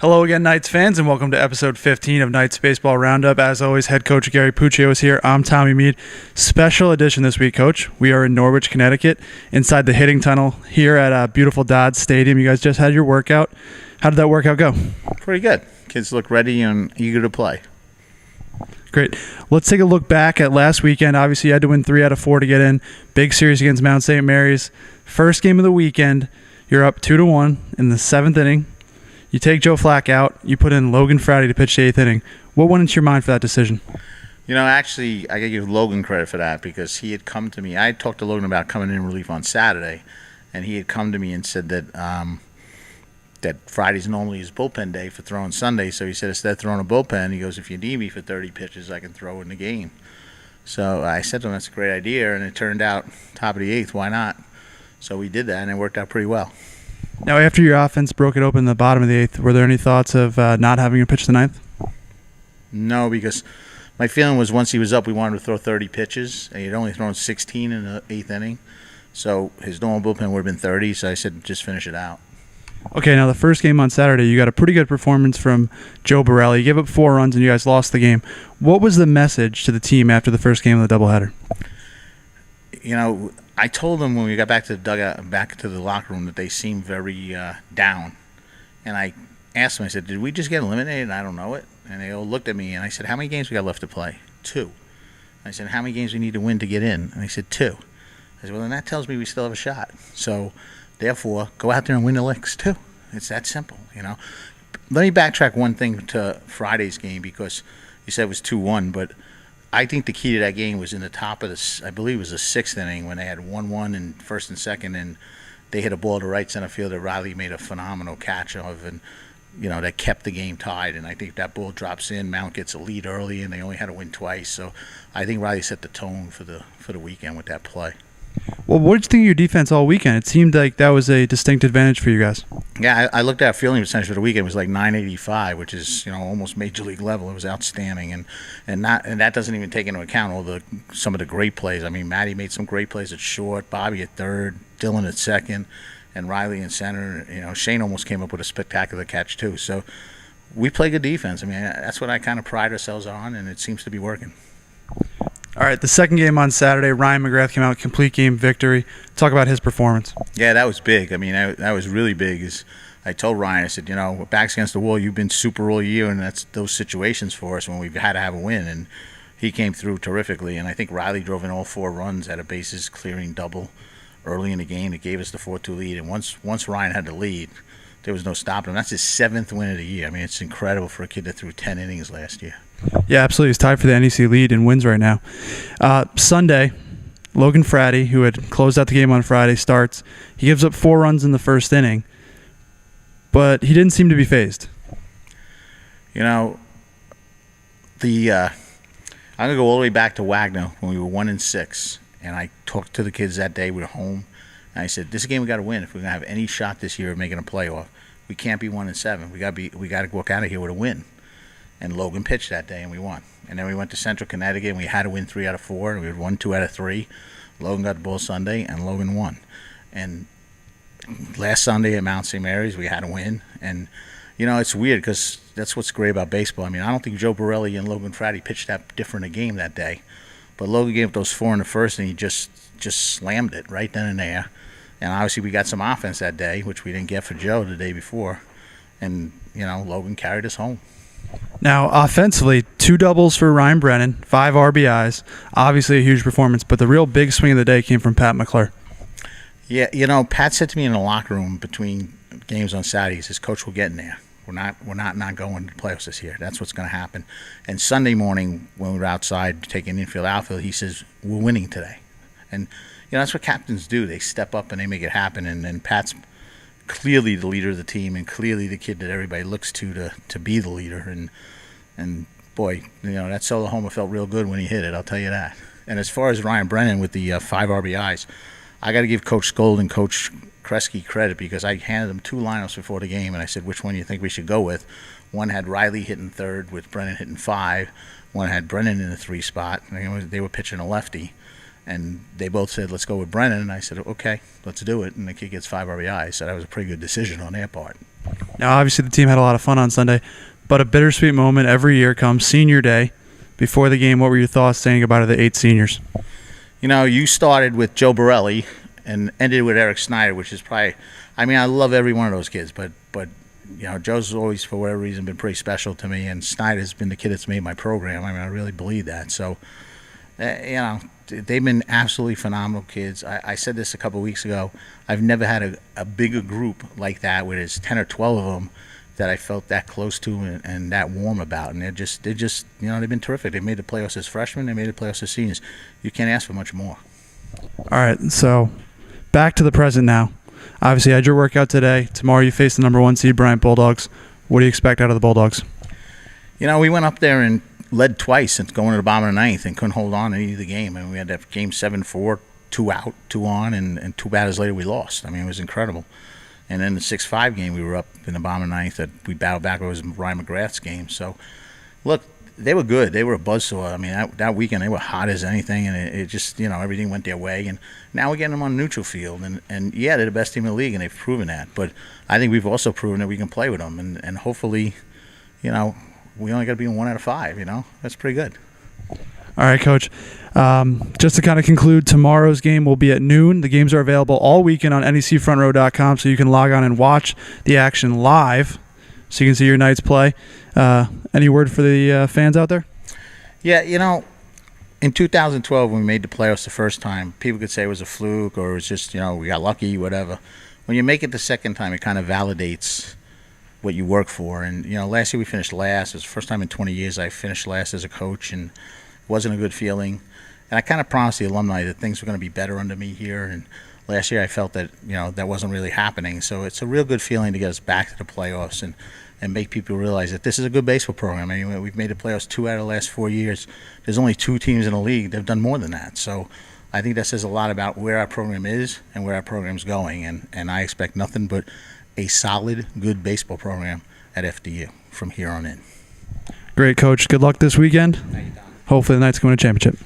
Hello again, Knights fans, and welcome to episode 15 of Knights Baseball Roundup. As always, head coach Gary Puccio is here. I'm Tommy Mead. Special edition this week, Coach. We are in Norwich, Connecticut, inside the hitting tunnel here at beautiful Dodds Stadium. You guys just had your workout. How did that workout go? Pretty good. Kids look ready and eager to play. Great. Let's take a look back at last weekend. Obviously, you had to win 3 out of 4 to get in. Big series against Mount St. Mary's. First game of the weekend, you're up 2-1 in the 7th inning. You take Joe Flack out. You put in Logan Frowdy to pitch the 8th inning. What went into your mind for that decision? You know, actually, I got to give Logan credit for that because he had come to me. I had talked to Logan about coming in relief on Saturday, and he had come to me and said that that Friday's normally his bullpen day for throwing Sunday. So he said instead of throwing a bullpen, he goes, if you need me for 30 pitches, I can throw in the game. So I said to him, that's a great idea, and it turned out top of the 8th, why not? So we did that, and it worked out pretty well. Now, after your offense broke it open in the bottom of the 8th, were there any thoughts of not having him pitch the 9th? No, because my feeling was once he was up, we wanted to throw 30 pitches, and he'd only thrown 16 in the 8th inning. So his normal bullpen would have been 30, so I said just finish it out. Okay, now the first game on Saturday, you got a pretty good performance from Joe Borelli. You gave up 4 runs, and you guys lost the game. What was the message to the team after the first game of the doubleheader? You know, I told them when we got back to the dugout, back to the locker room, that they seemed very down. And I asked them, I said, did we just get eliminated? I don't know it. And they all looked at me, and I said, how many games we got left to play? 2. I said, how many games we need to win to get in? And they said, 2. I said, well, then that tells me we still have a shot. So, therefore, go out there and win the licks, too. It's that simple, you know. Let me backtrack one thing to Friday's game because you said it was 2-1, but I think the key to that game was in the top of the, I believe it was the 6th inning when they had 1-1 in first and second, and they hit a ball to right center field that Riley made a phenomenal catch of, and you know that kept the game tied. And I think if that ball drops in, Mount gets a lead early, and they only had to win twice. So I think Riley set the tone for the weekend with that play. Well, what did you think of your defense all weekend? It seemed like that was a distinct advantage for you guys. Yeah, I looked at fielding percentage for the weekend. It was like .985, which is almost major league level. It was outstanding, and that doesn't even take into account some of the great plays. I mean, Matty made some great plays at short, Bobby at third, Dylan at second, and Riley in center. Shane almost came up with a spectacular catch too. So we play good defense. I mean, that's what I kind of pride ourselves on, and it seems to be working. All right, the second game on Saturday, Ryan McGrath came out with complete game victory. Talk about his performance. Yeah, that was big. I mean, that was really big. I told Ryan, I said, backs against the wall, you've been super all year, and that's those situations for us when we've had to have a win. And he came through terrifically. And I think Riley drove in all 4 runs at a bases clearing double early in the game. It gave us the 4-2 lead. And once Ryan had the lead, there was no stopping him. That's his 7th win of the year. I mean, it's incredible for a kid that threw 10 innings last year. Yeah, absolutely. He's tied for the NEC lead and wins right now. Sunday, Logan Frowdy, who had closed out the game on Friday, starts. He gives up 4 runs in the first inning, but he didn't seem to be phased. I'm going to go all the way back to Wagner when we were 1-6, and I talked to the kids that day. We were home, and I said, this is a game we got to win if we're going to have any shot this year of making a playoff. We can't be 1-7. We got to walk out of here with a win. And Logan pitched that day, and we won. And then we went to Central Connecticut, and we had to win 3 out of 4, and we had won 2 out of 3. Logan got the ball Sunday, and Logan won. And last Sunday at Mount St. Mary's, we had to win. And, it's weird because that's what's great about baseball. I mean, I don't think Joe Borelli and Logan Frowdy pitched that different a game that day. But Logan gave up those 4 in the first, and he just slammed it right then and there. And obviously we got some offense that day, which we didn't get for Joe the day before. And, Logan carried us home. Now, offensively, 2 doubles for Ryan Brennan, 5 RBIs, obviously a huge performance, but the real big swing of the day came from Pat McClure. Yeah, Pat said to me in the locker room between games on Saturday, he says, Coach, we're getting there. We're not going to the playoffs this year. That's what's going to happen. And Sunday morning when we were outside taking infield, outfield, he says, we're winning today. And, that's what captains do. They step up and they make it happen. And Pat's clearly the leader of the team and clearly the kid that everybody looks to be the leader. And boy, that solo homer felt real good when he hit it, I'll tell you that. And as far as Ryan Brennan with the 5 RBIs, I got to give Coach Skold and Coach Kresge credit because I handed them 2 lineups before the game, and I said, which one do you think we should go with? One had Riley hitting third with Brennan hitting 5. One had Brennan in the 3 spot. They were pitching a lefty. And they both said, let's go with Brennan. And I said, okay, let's do it. And the kid gets 5 RBIs. So that was a pretty good decision on their part. Now, obviously, the team had a lot of fun on Sunday, but a bittersweet moment every year comes Senior Day. Before the game, what were your thoughts saying goodbye to the 8 seniors? You started with Joe Borelli and ended with Eric Snyder, which is probably, I love every one of those kids, but Joe's always, for whatever reason, been pretty special to me, and Snyder's been the kid that's made my program. I really believe that. So, they've been absolutely phenomenal kids. I said this a couple of weeks ago. I've never had a bigger group like that where there's 10 or 12 of them that I felt that close to and that warm about. And they're just they've been terrific. They made the playoffs as freshmen. They made the playoffs as seniors. You can't ask for much more. All right, so back to the present now. Obviously, you had your workout today. Tomorrow you face the number 1 seed Bryant Bulldogs. What do you expect out of the Bulldogs? We went up there and led twice and going to the bottom of the 9th and couldn't hold on in either game. We had that game 7-4, 2 out, 2 on, and 2 batters later we lost. It was incredible. And then the 6-5 game, we were up in the bottom of the 9th that we battled back. It was Ryan McGrath's game. So, look, they were good. They were a buzzsaw. That weekend they were hot as anything, and it just, everything went their way. And now we're getting them on a neutral field. And yeah, they're the best team in the league, and they've proven that. But I think we've also proven that we can play with them. And hopefully, we only got to be in 1 out of 5, That's pretty good. All right, Coach. Just to kind of conclude, tomorrow's game will be at noon. The games are available all weekend on necfrontrow.com, so you can log on and watch the action live so you can see your Knights play. Any word for the fans out there? Yeah, in 2012 when we made the playoffs the first time, people could say it was a fluke or it was just, we got lucky, whatever. When you make it the second time, it kind of validates what you work for. And, last year we finished last. It was the first time in 20 years I finished last as a coach, and it wasn't a good feeling. And I kind of promised the alumni that things were going to be better under me here. And last year I felt that, that wasn't really happening. So it's a real good feeling to get us back to the playoffs and make people realize that this is a good baseball program. We've made the playoffs 2 out of the last 4 years. There's only 2 teams in the league that have done more than that. So I think that says a lot about where our program is and where our program's going. And I expect nothing but a solid, good baseball program at FDU from here on in. Great, Coach. Good luck this weekend. Thank you, Don. Hopefully the Knights can win a championship.